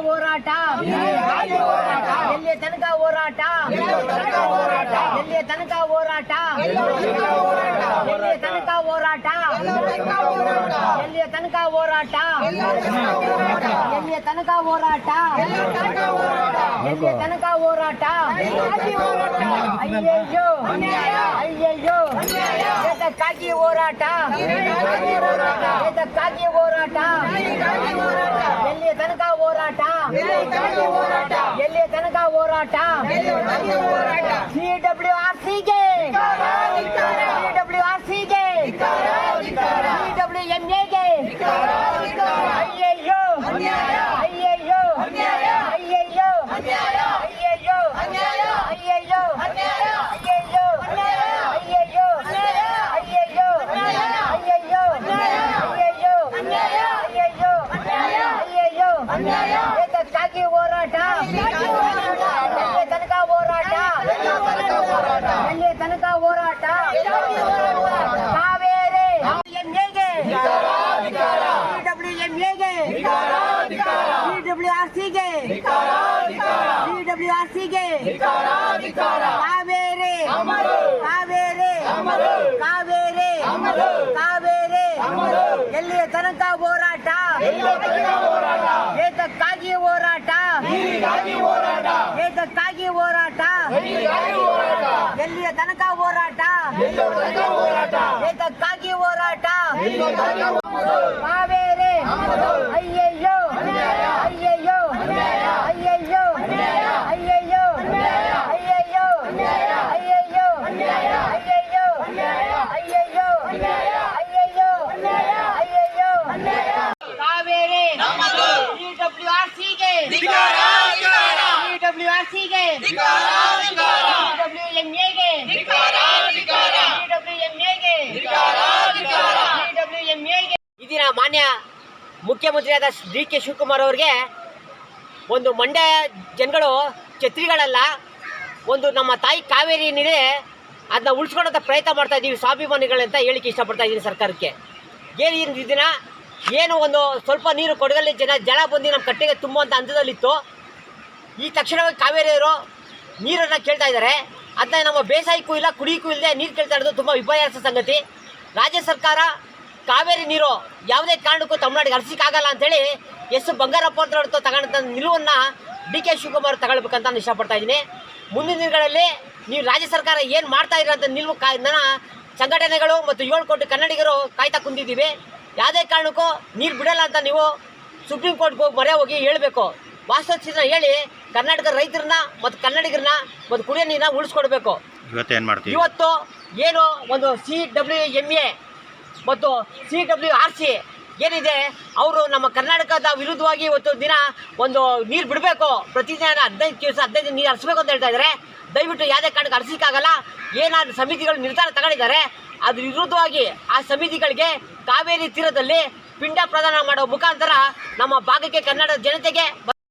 ಹೋರಾಟ ಎಲ್ಲಿಯ ತನಕ ಹೋರಾಟ ಎಲ್ಲಿಯ ತನಕ ಹೋರಾಟ ಎಲ್ಲಿಯ ತನಕ ಹೋರಾಟ ಎಲ್ಲಿಯ ತನಕ ಹೋರಾಟ ಎಲ್ಲಿಯ ತನಕ ಹೋರಾಟ ಎಲ್ಲಿಯ ತನಕ ಹೋರಾಟ ಅಯ್ಯಯ್ಯೋ ಅಯ್ಯಯ್ಯೋ ಏತಕ್ಕಾಗಿ ಹೋರಾಟ ಏತಕ್ಕಾಗಿ ಹೋರಾಟ ಎಲ್ಲಿಯ ತನಕ ಹೋರಾಟ ಎಲ್ಲಿಯ ತನಕ ಹೋರಾಟ CWRCಗೆ CWRCಗೆ CWMAಗೆ ಅಯ್ಯಯ್ಯೋ ಅಯ್ಯಯ್ಯೋ ಅಯ್ಯಯ್ಯೋ ಅಯ್ಯಯ್ಯೋ ಅಯ್ಯಯ್ಯೋ ಅಯ್ಯಯ್ಯೋ ಅಯ್ಯಯ್ಯೋ ಅಯ್ಯಯ್ಯೋ ಅಯ್ಯಯ್ಯೋ ಅಯ್ಯಯ್ಯೋ ಅಯ್ಯಯ್ಯೋ ಏತಕ್ಕಾಗಿ ಹೋರಾಟ ಎಲ್ಲಿಯ ತನಕ ಹೋರಾಟ ಎಲ್ಲಿಯ ತನಕ ಹೋರಾಟ ಕಾವೇರಿ ಎಂಎಗೆ CWMAಗೆ CWRCಗೆ CWRCಗೆ ಕಾವೇರಿ ಕಾವೇರಿ ಕಾವೇರಿ ಕಾವೇರಿ ಎಲ್ಲಿಯ ತನಕ ಹೋರಾಟ ಏತಕ್ಕಾಗಿ ಹೋರಾಟ ಏತಕ್ಕಾಗಿ ಹೋರಾಟ ಎಲ್ಲಿಯ ತನಕ ಹೋರಾಟ ಏತಕ್ಕಾಗಿ ಹೋರಾಟ ಕಾವೇರಿ ಅಯ್ಯಯ್ಯೋ ಅಯ್ಯಯ್ಯೋ ಅಯ್ಯಯ್ಯೋ ಅಯ್ಯಯ್ಯೋ ಅಯ್ಯಯ್ಯೋ ಅಯ್ಯಯ್ಯೋ ಅಯ್ಯಯ್ಯೋ ಅಯ್ಯಯ್ಯೋ ಅಯ್ಯಯ್ಯೋ ಅಯ್ಯಯ್ಯೋ ಕಾವೇರಿ CWRCಗೆ CWRCಗೆ CWMAಗೆ CWMAಗೆ ಇದೀನ ಮಾನ್ಯ ಮುಖ್ಯಮಂತ್ರಿಯಾದ DK ಶಿವಕುಮಾರ್ ಅವರಿಗೆ ಒಂದು ಮಂಡ್ಯ ಜನಗಳು ಛತ್ರಿಗಳಲ್ಲ, ಒಂದು ನಮ್ಮ ತಾಯಿ ಕಾವೇರಿ ಏನಿದೆ ಅದನ್ನ ಉಳಿಸ್ಕೊಳ್ಳೋಂಥ ಪ್ರಯತ್ನ ಮಾಡ್ತಾ ಇದ್ದೀವಿ ಸ್ವಾಭಿಮಾನಿಗಳಂತ ಹೇಳಿಕ್ಕೆ ಇಷ್ಟಪಡ್ತಾ ಇದ್ದೀನಿ ಸರ್ಕಾರಕ್ಕೆ. ಏನು ದಿನ ಏನು ಒಂದು ಸ್ವಲ್ಪ ನೀರು ಕೊಡಗಲ್ಲಿ ಜನ ಬಂದು ನಮ್ಮ ಕಟ್ಟೆಗೆ ತುಂಬುವಂಥ ಹಂತದಲ್ಲಿತ್ತು. ಈ ತಕ್ಷಣವಾಗಿ ಕಾವೇರಿಯವರು ನೀರನ್ನು ಕೇಳ್ತಾ ಇದ್ದಾರೆ. ಅದನ್ನ ನಮ್ಮ ಬೇಸಾಯಕ್ಕೂ ಇಲ್ಲ ಕುಡಿಯಕ್ಕೂ ಇಲ್ಲದೆ ನೀರು ಕೇಳ್ತಾ ಇರೋದು ತುಂಬ ವಿಪರ್ಯಾಸ ಸಂಗತಿ. ರಾಜ್ಯ ಸರ್ಕಾರ ಕಾವೇರಿ ನೀರು ಯಾವುದೇ ಕಾರಣಕ್ಕೂ ತಮಿಳುನಾಡಿಗೆ ಹರಿಸೋಕ್ಕಾಗಲ್ಲ ಅಂತೇಳಿ ಬಂಗಾರಪ್ಪ ಅಂತ ತಗೊಂಡಂಥ ನಿಲುವನ್ನು DK ಶಿವಕುಮಾರ್ ತಗೊಳ್ಬೇಕಂತ ನಾನು ಇಷ್ಟಪಡ್ತಾ ಇದ್ದೀನಿ. ಮುಂದಿನ ದಿನಗಳಲ್ಲಿ ನೀವು ರಾಜ್ಯ ಸರ್ಕಾರ ಏನು ಮಾಡ್ತಾ ಇರೋಂಥ ನಿಲುವು ನನ್ನ ಸಂಘಟನೆಗಳು ಮತ್ತು 7 ಕೋಟಿ ಕನ್ನಡಿಗರು ಕಾಯ್ತಾ ಕುಂದಿದ್ದೀವಿ. ಯಾವುದೇ ಕಾರಣಕ್ಕೂ ನೀರು ಬಿಡಲ್ಲ ಅಂತ ನೀವು ಸುಪ್ರೀಂ ಕೋರ್ಟ್ಗೆ ಹೋಗಿ ಮೊರೆ ಹೋಗಿ ಹೇಳಬೇಕು. ವಾಸ್ತವ ಚಿತ್ರ ಹೇಳಿ ಕರ್ನಾಟಕ ರೈತರನ್ನ ಮತ್ತು ಕನ್ನಡಿಗರನ್ನ ಮತ್ತು ಕುಡಿಯೋ ನೀರನ್ನ ಉಳಿಸ್ಕೊಡ್ಬೇಕು. ಇವತ್ತು ಏನು ಒಂದು CWMA ಮತ್ತು CWRC ಏನಿದೆ ಅವರು ನಮ್ಮ ಕರ್ನಾಟಕದ ವಿರುದ್ಧವಾಗಿ ಇವತ್ತು ದಿನ ಒಂದು ನೀರು ಬಿಡಬೇಕು, ಪ್ರತಿದಿನ 15 ದಿವಸ 15 ನೀರು ಹರಿಸ್ಬೇಕು ಅಂತ ಹೇಳ್ತಾ ಇದ್ದಾರೆ. ದಯವಿಟ್ಟು ಯಾವುದೇ ಕಾರಣಕ್ಕೆ ಹರಿಸೋಕ್ಕಾಗಲ್ಲ. ಏನಾದರೂ ಸಮಿತಿಗಳು ನಿರ್ಧಾರ ತಗೊಂಡಿದ್ದಾರೆ ಅದ್ರ ವಿರುದ್ಧವಾಗಿ ಆ ಸಮಿತಿಗಳಿಗೆ ಕಾವೇರಿ ತೀರದಲ್ಲಿ ಪಿಂಡ ಪ್ರದಾನ ಮಾಡೋ ಮುಖಾಂತರ ನಮ್ಮ ಭಾಗಕ್ಕೆ ಕನ್ನಡ ಜನತೆಗೆ